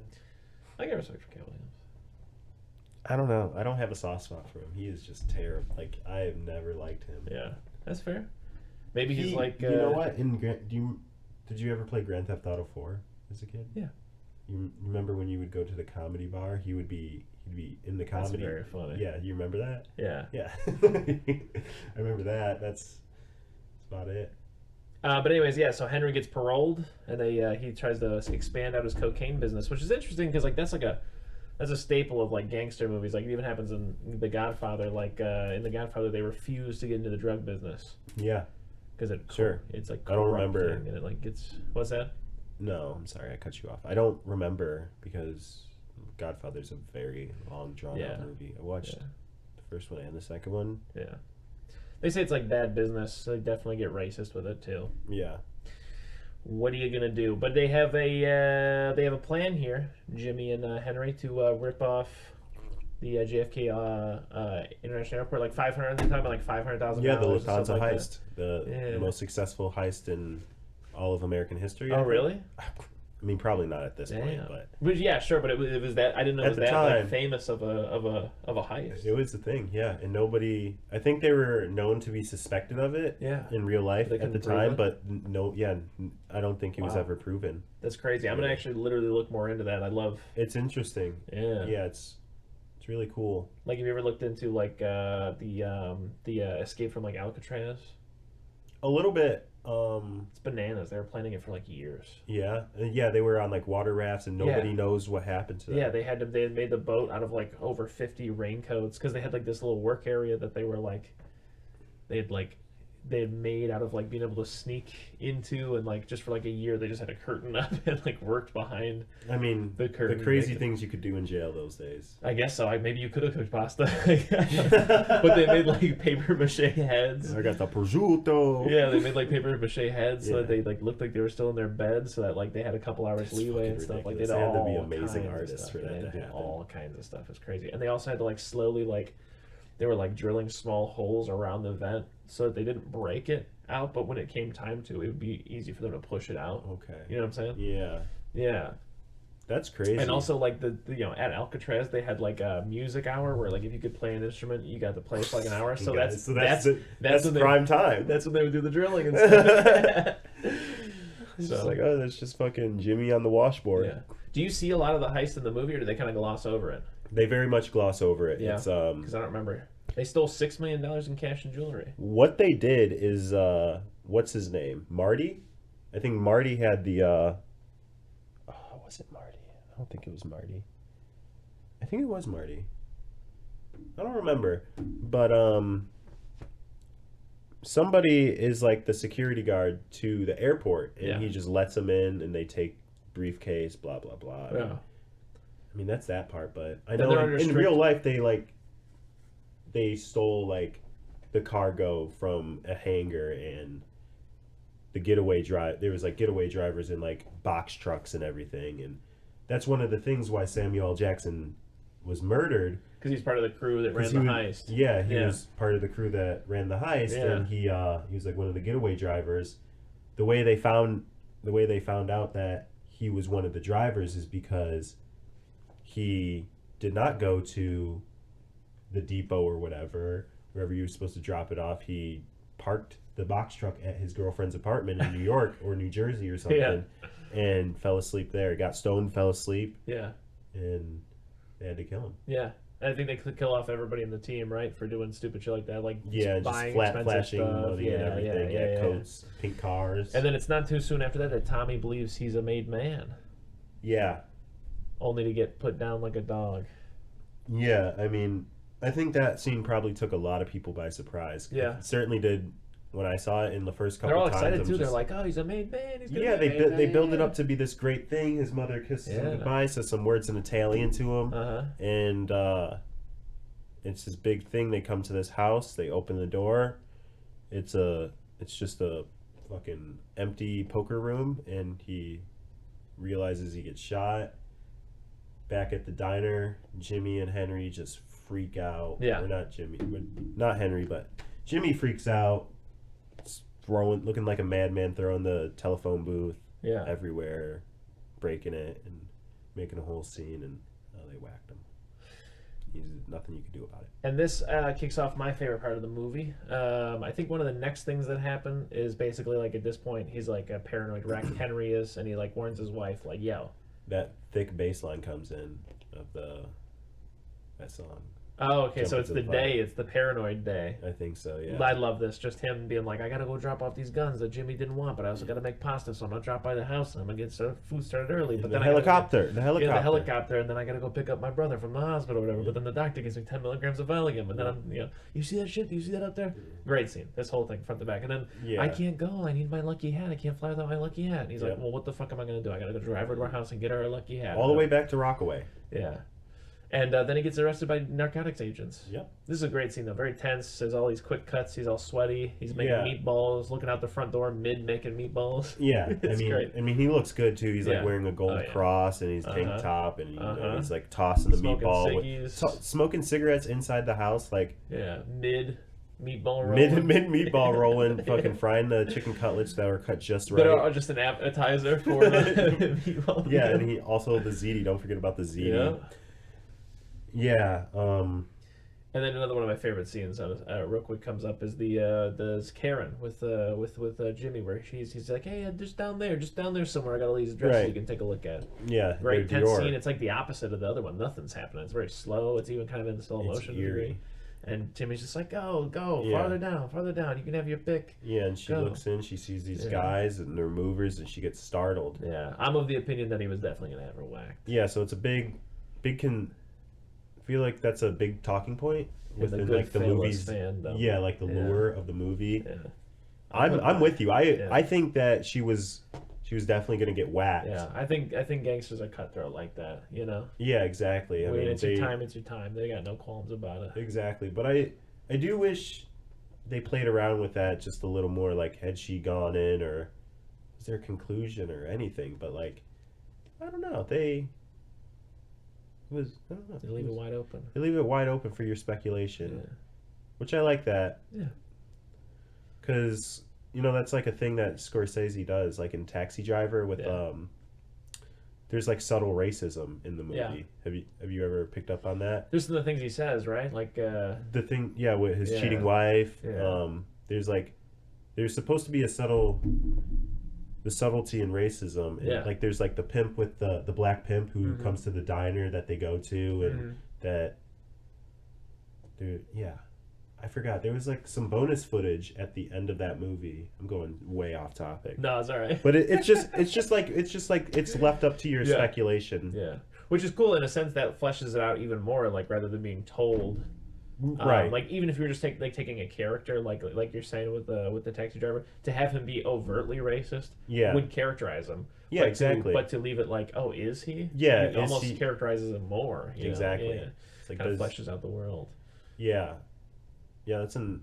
I got respect for Cat Williams. I don't know. I don't have a soft spot for him. He is just terrible. Like I have never liked him. Yeah, that's fair. Maybe he's like. You know what? Did you ever play Grand Theft Auto 4 as a kid? Yeah. You remember when you would go to the comedy bar? He'd be in the That's comedy. very funny. Yeah, you remember that? Yeah. Yeah. I remember that. That's about it. But anyways, yeah. So Henry gets paroled, and he tries to expand out his cocaine business, which is interesting because like that's a staple of like gangster movies. Like it even happens in The Godfather. Like in The Godfather, they refuse to get into the drug business Yeah. because Sure. it's like I don't remember. corrupting, and it like gets what's that? No, I'm sorry, I cut you off. I don't remember because Godfather's a very long, drawn Yeah. out movie. I watched Yeah. the first one and the second one. Yeah. They say it's like bad business, so they definitely get racist with it too. Yeah. What are you gonna do? But they have a plan here, Jimmy and Henry, to rip off the JFK International Airport, like 500. They're talking about like $500,000. Yeah, the or something Lufthansa like heist, the Yeah. most successful heist in all of American history. that. I Oh, think. really? I mean, probably not at this point, Damn. but Yeah, sure, but it was that. I didn't know it At was the that like time- famous of a heist. it was the thing. Yeah, and nobody. I think they were known to be suspected of it. Yeah. In real life They at the couldn't prove time, it? but I don't think it was Wow. ever proven. That's crazy. I'm gonna actually literally look more into that. I love. It's interesting. Yeah. Yeah, it's really cool. Like, have you ever looked into like the escape from like Alcatraz? A little bit. It's bananas. They were planning it for like years. Yeah, they were on like water rafts, and nobody Yeah. knows what happened to them. Yeah, they had made the boat out of like over 50 raincoats because they had like this little work area that they were like they had made out of like being able to sneak into, and like just for like a year they just had a curtain up and like worked behind. I mean, The the curtain crazy naked. things you could do in jail those days. I guess so. Maybe you could have cooked pasta, but they made like paper mache heads. I got the prosciutto. Yeah, they made like paper mache heads so Yeah. that they like looked like they were still in their bed, so that like they had a couple hours That's leeway and fucking stuff. Like they ridiculous. did They had to all be amazing kinds of artists stuff. for that They to did happen. all kinds of stuff. It's crazy, and they also had to like slowly like they were like drilling small holes around the vent so that they didn't break it out, but when it came time to, it would be easy for them to push it out. Okay. You know what I'm saying? Yeah. Yeah. That's crazy. And also, like, the at Alcatraz, they had, like, a music hour where, like, if you could play an instrument, you got to play for, like, an hour. So that's prime time. That's when they would do the drilling and stuff. It's just like, oh, that's just fucking Jimmy on the washboard. Yeah. Do you see a lot of the heist in the movie, or do they kind of gloss over it? They very much gloss over it. Yeah. It's, because I don't remember. They stole $6 million in cash and jewelry. what they did is, what's his name? Marty? I think Marty had the, was it Marty? I don't think it was Marty. I think it was Marty. I don't remember. But, somebody is like the security guard to the airport, and he just lets them in, and they take briefcase, blah, blah, blah. Yeah. I mean, that's that part, but I Then know they're in real life, they stole, like, the cargo from a hangar, and the getaway there was, like, getaway drivers in, like, box trucks and everything, and that's one of the things why Samuel L. Jackson was murdered. Because he's part of the crew that ran the heist. Yeah, he was part of the crew that ran the heist, and he was, like, one of the getaway drivers. The way they found out that he was one of the drivers is because he did not go to the depot or wherever you were supposed to drop it off. He parked the box truck at his girlfriend's apartment in New York or New Jersey or something, and fell asleep there. Got stoned, fell asleep. Yeah. And they had to kill him. Yeah. I think they could kill off everybody in the team, right, for doing stupid shit like that, like just flashing money and everything. Coats, pink cars. And then it's not too soon after that Tommy believes he's a made man. Yeah. Only to get put down like a dog. Yeah, I mean, I think that scene probably took a lot of people by surprise. Yeah, it certainly did. When I saw it in the first couple times, they're all excited too. They're like, "Oh, he's a made man." He's gonna they build it up to be this great thing. His mother kisses him goodbye, says some words in Italian to him, and it's this big thing. They come to this house. They open the door. It's just a fucking empty poker room, and he realizes he gets shot. Back at the diner, Jimmy and Henry just freak out. Yeah, or not Henry, but Jimmy freaks out. Looking like a madman, throwing the telephone booth everywhere, breaking it and making a whole scene, and they whacked him. There's nothing you can do about it. And this kicks off my favorite part of the movie. I think one of the next things that happen is basically, like, at this point he's like a paranoid wreck. Henry is, and he like warns his wife, like, "Yo." That thick bass line comes in of that song. Oh, okay, so it's the day. It's the paranoid day. I think so, yeah. I love this. Just him being like, I gotta go drop off these guns that Jimmy didn't want, but I also gotta make pasta, so I'm gonna drop by the house and I'm gonna get food started early. But then the helicopter, the helicopter, and then I gotta go pick up my brother from the hospital or whatever. But then the doctor gives me 10 milligrams of Valium, and then I'm, you see that shit? Do you see that up there? Great scene. This whole thing, front to back, and then I can't go. I need my lucky hat. I can't fly without my lucky hat. And he's like, well, what the fuck am I gonna do? I gotta go drive her to our house and get her a lucky hat. All the way back to Rockaway. Yeah. And then he gets arrested by narcotics agents. Yep. This is a great scene, though. Very tense. There's all these quick cuts. He's all sweaty. He's making meatballs, looking out the front door mid-making meatballs. Yeah. It's great. I mean, he looks good, too. He's, like, wearing a gold cross, and he's tank top, and he's, like, tossing the meatball. Smoking cigarettes inside the house, like... Yeah, mid-meatball rolling. Mid-meatball rolling, fucking frying the chicken cutlets that were cut just right. That are just an appetizer for the meatball. Yeah, and he also the ziti. Don't forget about the ziti. Yeah. And then another one of my favorite scenes, real quick, comes up is the Karen with Jimmy, where he's like, hey, just down there somewhere. I got all these dresses you can take a look at. Yeah. Very tense scene. It's like the opposite of the other one. Nothing's happening. It's very slow. It's even kind of in slow motion. Eerie. And Jimmy's just like, go, farther down. You can have your pick. Yeah, and she looks in, she sees these guys and they're movers, and she gets startled. Yeah, I'm of the opinion that he was definitely gonna have her whacked. Yeah, so it's a big. I feel like that's a big talking point within like the movies. Yeah, like the lure of the movie. Yeah. I'm with you. I think that she was definitely gonna get whacked. Yeah, I think gangsters are cutthroat like that. You know. Yeah, exactly. It's your time. It's your time. They got no qualms about it. Exactly, but I do wish they played around with that just a little more. Like, had she gone in, or is there a conclusion or anything? But like, I don't know. It was, I don't know. They leave it wide open. They leave it wide open for your speculation, Yeah. which I like that. Yeah. Because, you know, that's like a thing that Scorsese does, like in Taxi Driver with, there's like subtle racism in the movie. Yeah. Have you ever picked up on that? There's some of the things he says, right? Like, The thing, yeah, with his Yeah. cheating wife. Yeah. There's supposed to be the subtlety in racism. And, Yeah. like there's like the pimp with the black pimp who Mhm. comes to the diner that they go to, and Mhm. that, dude, yeah. I forgot. There was like some bonus footage at the end of that movie. I'm going way off topic. no, it's all right. But it's just like it's left up to your Yeah. speculation. Yeah, which is cool in a sense that fleshes it out even more. Like rather than being told, Right. Like even if you were just taking a character like you're saying with the taxi driver, to have him be overtly racist, Yeah. would characterize him. Yeah, but exactly. But to leave it like, oh, is he? Yeah, it is almost he- characterizes him more. You know? Exactly. Yeah. It's like Kind of does- fleshes out the world. Yeah. Yeah, that's and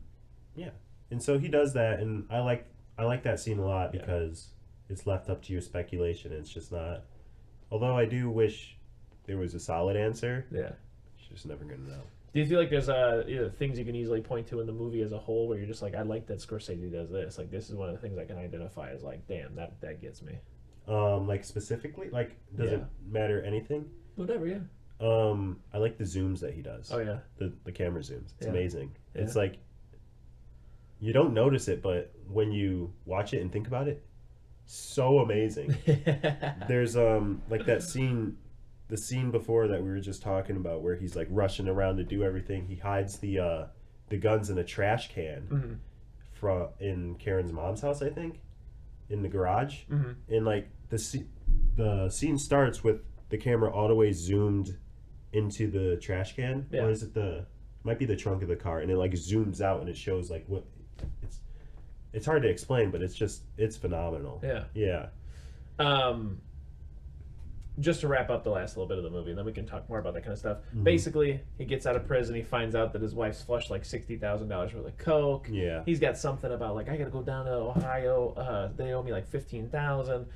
so he does that, and I like that scene a lot Yeah. because it's left up to your speculation. It's just not. Although I do wish there was a solid answer. Yeah. It's just never gonna know. Do you feel like there's things you can easily point to in the movie as a whole where you're just like, I like that Scorsese does this. Like this is one of the things I can identify as like, damn, that gets me. Like specifically, like does it Yeah. matter anything? Whatever, yeah. I like the zooms that he does. Oh yeah. The camera zooms. It's Yeah. amazing. Yeah. It's like you don't notice it, but when you watch it and think about it, so amazing. There's like that scene, the scene before that we were just talking about, where he's like rushing around to do everything. He hides the guns in a trash can Mhm. in Karen's mom's house, I think, in the garage. Mhm. And like the scene starts with the camera all the way zoomed into the trash can, Yeah. or is it might be the trunk of the car, and it like zooms out and it shows like what it's hard to explain, but it's phenomenal. Yeah. Yeah. Just to wrap up the last little bit of the movie, and then we can talk more about that kind of stuff. Mhm. Basically, he gets out of prison. He finds out that his wife's flushed like $60,000 worth of coke. Yeah. He's got something about like, I gotta go down to Ohio. They owe me like $15,000.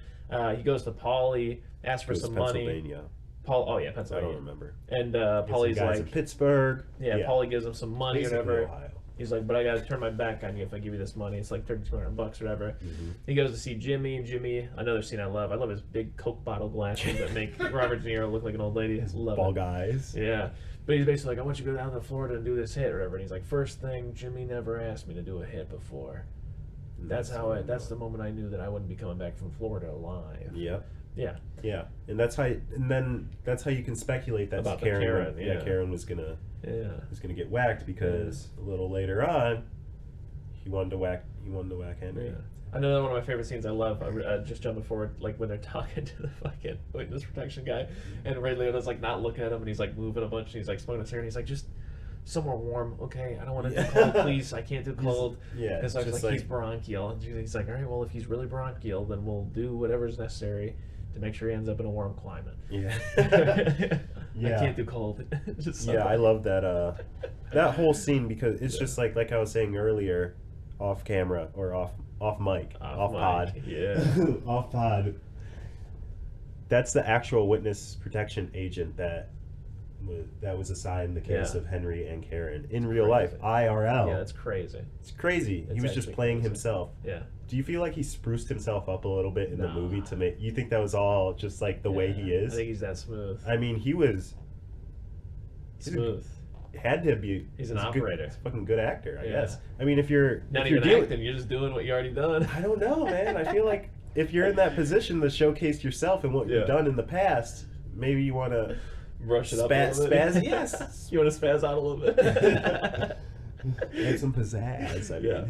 He goes to Paulie, asks for It was some money. Pennsylvania. Oh yeah, I Pennsylvania. don't remember. And Get some Paulie's guys in like, Pittsburgh. yeah, Paulie gives him some money or Basically whatever. Ohio. He's like, but I gotta turn my back on you if I give you this money. It's like $3,200 or whatever. Mhm. He goes to see Jimmy. Jimmy, another scene I love. I love his big Coke bottle glasses that make Robert De Niro look like an old lady. I love Ball it. guys. Yeah. But he's basically like, I want you to go down to Florida and do this hit or whatever. And he's like, first thing, Jimmy never asked me to do a hit before. That's the moment I knew that I wouldn't be coming back from Florida alive. Yep. Yeah. Yeah, and that's how you can speculate that About the Karen, Karen, yeah. Karen was gonna get whacked because a little later on, he wanted to whack Henry. Yeah. Another one of my favorite scenes I love, just jumping forward, like when they're talking to the fucking witness protection guy, and Ray Liotta's like not looking at him, and he's like moving a bunch, and he's like smoking a cigarette, and he's like, just somewhere warm, okay? I don't want to do cold, please. I can't do cold. Yeah, And so I was just like, he's bronchial. And he's like, all right, well, if he's really bronchial, then we'll do whatever's necessary to make sure he ends up in a warm climate. Yeah. I Yeah. can't do cold. Just Yeah, I love that that whole scene because it's just like I was saying earlier, off camera or off mic, off pod. Yeah. Off pod. That's the actual witness protection agent that was assigned the case Yeah. of Henry and Karen in real Crazy. life, IRL. Yeah, that's crazy. It's crazy. It's He was just actually playing crazy. himself. Yeah. Do you feel like he spruced himself up a little bit in the Nah. movie to make you think that was all just like the way he is? I think he's that smooth. I mean, he was Smooth. had to be. He's an a operator. He's a fucking good actor, I Yeah. guess. I mean, if you're Not if you're even acting, you're just doing what you already done. I don't know, man. I feel like if you're in that position to showcase yourself and what Yeah. you've done in the past, maybe you want to Brush it up a little bit. spaz. Yes, You want to spaz out a little bit? add some pizzazz. I mean. Yeah.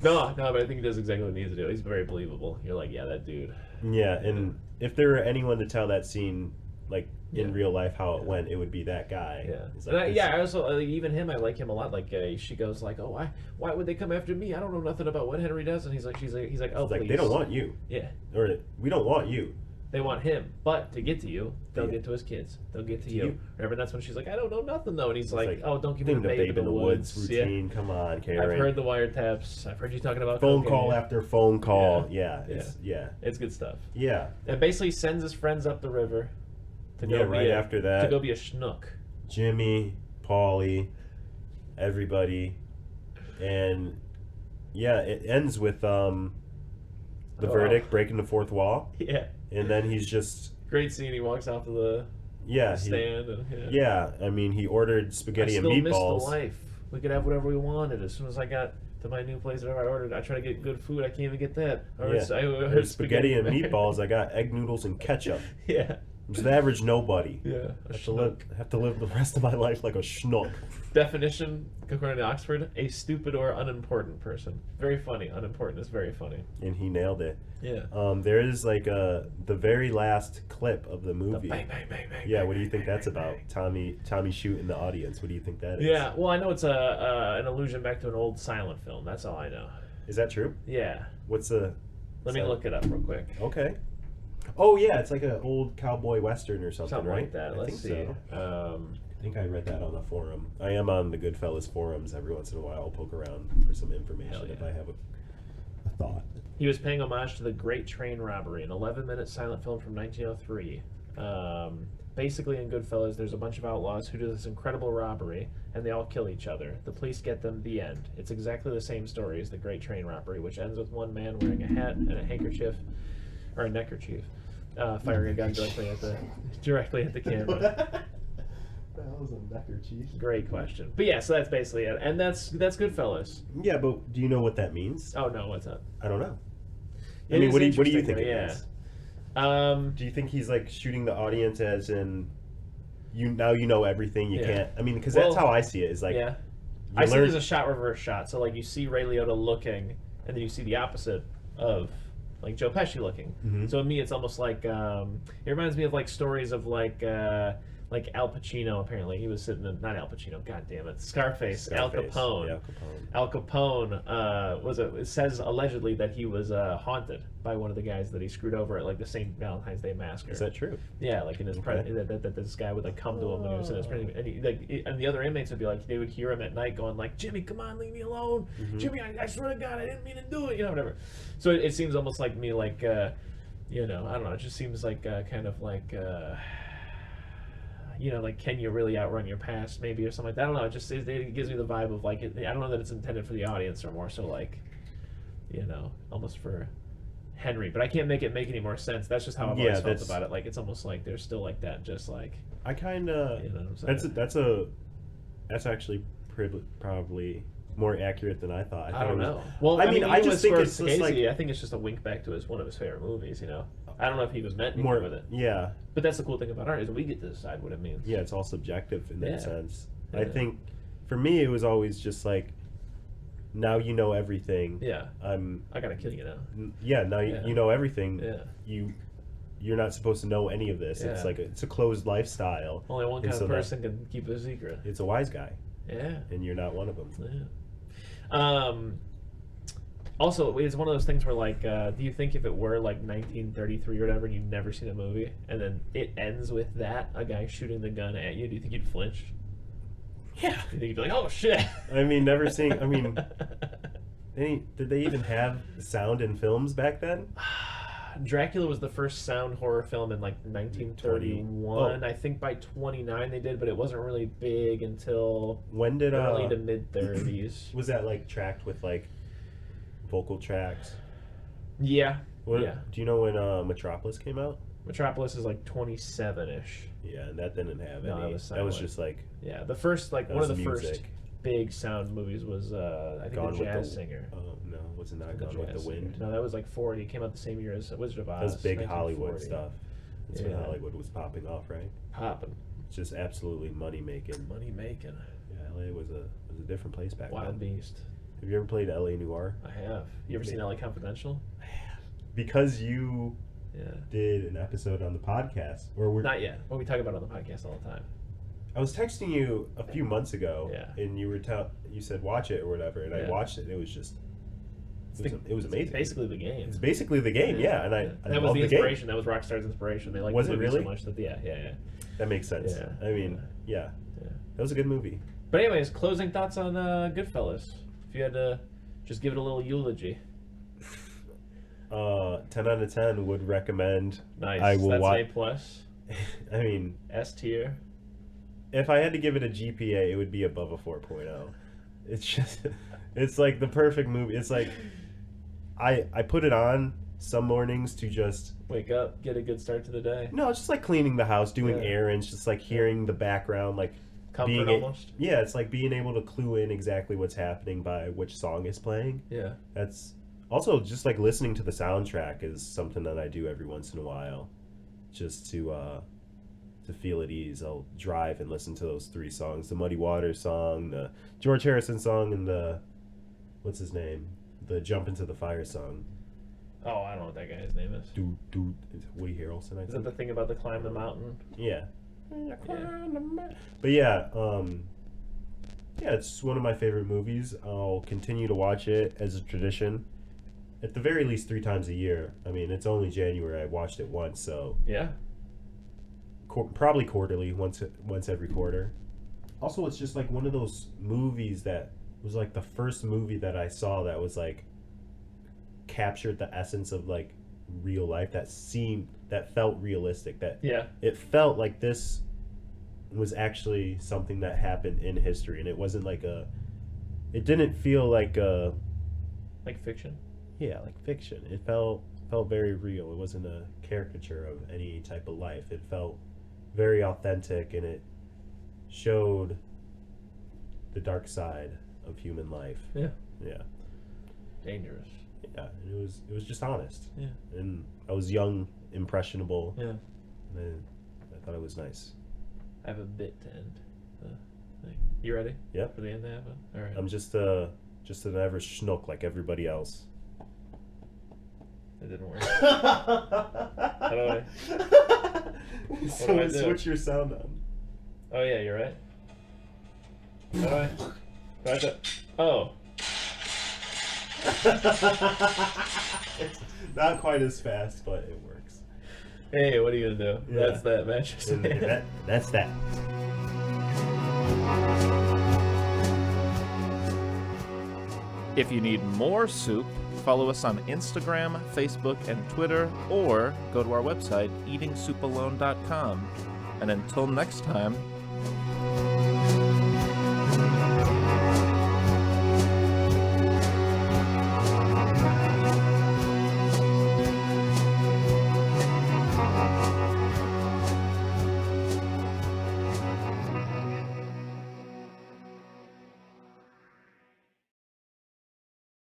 No, but I think he does exactly what he needs to do. He's very believable. You're like, yeah, that dude. Yeah, and if there were anyone to tell that scene, like in Yeah. real life, how it went, it would be that guy. Yeah. He's And like, I also even him. I like him a lot. Like she goes like, oh, why would they come after me? I don't know nothing about what Henry does. And he's like, oh, It's please. like they don't want you, Yeah. or we don't want you. They want him, but to get to you, they'll Yeah. get to his kids. They'll get to To you. you. Remember, that's when she's like, I don't know nothing though, and he's It's like, oh, don't give me Think the babe in the woods. routine. Come on, Yeah. Karen. I've heard the wiretaps. I've heard you talking about phone cocaine. call after phone call. Yeah. It's yeah. It's good stuff. Yeah. And basically sends his friends up the river To Yeah, right after that. To go be a schnook. Jimmy, Paulie, everybody, and yeah, it ends with the verdict breaking the fourth wall. Yeah. And then he's just great scene. He walks off to the stand and I mean, he ordered spaghetti and meatballs. meatballs. Missed the life. We could have whatever we wanted. As soon as I got to my new place, whatever I ordered, I try to get good food. I can't even get that. I heard spaghetti and meatballs. I got egg noodles and ketchup. Yeah. I'm just an average nobody. Yeah. Have to live the rest of my life like a schnook. Definition, according to Oxford, a stupid or unimportant person. Very funny. Unimportant is very funny. And he nailed it. Yeah. There is like the very last clip of the movie. The bang, bang, bang, bang. Yeah. Bang, what do you think bang, that's bang, about? bang. Tommy shooting the audience. What do you think that is? Yeah. Well, I know it's an allusion back to an old silent film. That's all I know. Is that true? Yeah. What's the? Let me look it up real quick. Okay. Oh yeah, it's like an old cowboy western or something, Something right? like that. Let's see. So. I think I read that on the forum. I am on the Goodfellas forums every once in a while. I'll poke around for some information if I have a thought. He was paying homage to the Great Train Robbery, an 11-minute silent film from 1903. Basically, in Goodfellas, there's a bunch of outlaws who do this incredible robbery, and they all kill each other. The police get them. The end. It's exactly the same story as the Great Train Robbery, which ends with one man wearing a hat and a handkerchief, or a neckerchief, firing a gun directly at the camera. That was a neckerchief. Great question. But yeah, so that's basically it. And that's Goodfellas. Yeah, but do you know what that means? Oh, no, what's up? I don't know. I mean, what do you think it means? Do you think he's like shooting the audience as in, you know everything, you can't, I mean, because that's how I see it, is like, I see there's a shot reverse shot. So like you see Ray Liotta looking, and then you see the opposite of like Joe Pesci looking. Mm-hmm. So to me, it's almost like it reminds me of like stories of like Al Pacino. Apparently, he was sitting in, not Al Pacino. God damn it, Scarface. Al Capone. Yeah, Al Capone it says allegedly that he was haunted by one of the guys that he screwed over at like the St. Valentine's Day massacre. Is that true? Yeah, like in his that this guy would like come to him when he was in his prison, and the other inmates would be like, they would hear him at night going like, "Jimmy, come on, leave me alone, Jimmy, I swear to God, I didn't mean to do it," whatever. So it seems almost like me, like I don't know, it just seems like kind of like. Like, can you really outrun your past, maybe, or something like that? I don't know. It gives me the vibe of like, I don't know that it's intended for the audience, or more so like, almost for Henry. But I can't make it make any more sense. That's just how I've always felt about it. Like, it's almost like there's still like that, just like. I kind of. That's actually probably more accurate than I thought. I don't know. Well, I mean, I just think it's just like, I think it's just a wink back to one of his favorite movies. I don't know if he was meant more with it. Yeah. But that's the cool thing about art, is we get to decide what it means. Yeah, it's all subjective in that sense. Yeah. I think for me it was always just like, now you know everything. Yeah. I gotta kill you now. Yeah. Now you know everything. Yeah. You're not supposed to know any of this. Yeah. It's like it's a closed lifestyle. Only one kind of person can keep a secret. It's a wise guy. Yeah. And you're not one of them. Yeah. Also, it's one of those things where, like, do you think if it were, like, 1933 or whatever, and you've never seen a movie, and then it ends with that, a guy shooting the gun at you, do you think you'd flinch? Yeah. Do you think you'd be like, oh, shit? I mean, never seeing, I mean, did they even have sound in films back then? Dracula was the first sound horror film in, like, 1931. I think by 29 they did, but it wasn't really big until early to mid-30s. Was that, like, tracked with, like, vocal tracks? Yeah. Do you know when Metropolis came out? Metropolis is like 27-ish. Yeah, and that didn't have any. That was just like, yeah, the first, like, one of the first big sound movies was I think Gone The Jazz Singer. Oh no, was it not Gone with the Wind? No, that was like 40. It came out the same year as Wizard of Oz. That was big Hollywood stuff. That's when Yeah. Hollywood was popping off, right? Popping. It's just absolutely money making. Money making. Yeah, LA was a different place back then. Wild beast. Have you ever played LA Noire? I have. You ever seen LA Confidential? I have. Because you did an episode on the podcast. Not yet. Well, we talk about it on the podcast all the time. I was texting you a few months ago, Yeah. and you said watch it or whatever, and I watched it, and it was just, it was amazing. It's basically the game. It's basically the game, yeah. And I that was love the the inspiration. game. That was Rockstar's inspiration. They liked Was the it movie really? so much that yeah. That makes sense. Yeah. I mean, yeah. That was a good movie. But anyways, closing thoughts on Goodfellas. If you had to just give it a little eulogy. 10 out of 10 would recommend. Nice. I will That's watch. an A+. I mean, S tier. if I had to give it a GPA, it would be above a 4.0. It's just, it's like the perfect movie. It's like, I put it on some mornings to just Wake up, get a good start to the day. no, it's just like cleaning the house, doing Yeah. errands, just like hearing the background, like Comfort almost. yeah, it's like being able to clue in exactly what's happening by which song is playing. Yeah. That's also just like listening to the soundtrack is something that I do every once in a while, just to feel at ease. I'll drive and listen to those 3 songs: the Muddy Waters song, the George Harrison song, and the what's his name, the Jump Into the Fire song. Oh, I don't know what that guy's name is. Dude, Woody Harrelson. I Is think. it the thing about the climb the mountain? Yeah. Yeah. But yeah, it's one of my favorite movies. I'll continue to watch it as a tradition. At the very least 3 times a year. I mean, it's only January. I watched it once, so Yeah. probably quarterly, once every quarter. Also, it's just like one of those movies that was like the first movie that I saw that was like captured the essence of like real life, that felt realistic, that Yeah. it felt like this was actually something that happened in history, and it wasn't like it didn't feel like Like fiction. like fiction. It felt very real. It wasn't a caricature of any type of life. It felt very authentic, and it showed the dark side of human life. Yeah. Yeah. Dangerous. Yeah, and it was just honest. Yeah. And I was young, impressionable, Yeah. and I thought it was nice. I have a bit to end the thing. You ready? Yep. For the end to happen? All right. I'm just an average schnook like everybody else. It didn't work. How do I? So do I do? switch your sound on. Oh yeah, you're right. How do I? Do I have to? Oh. It's not quite as fast, but it works. Hey, what are you gonna do? Yeah. That's that match. And that's that. If you need more soup, follow us on Instagram, Facebook, and Twitter, or go to our website, eatingsoupalone.com. And until next time,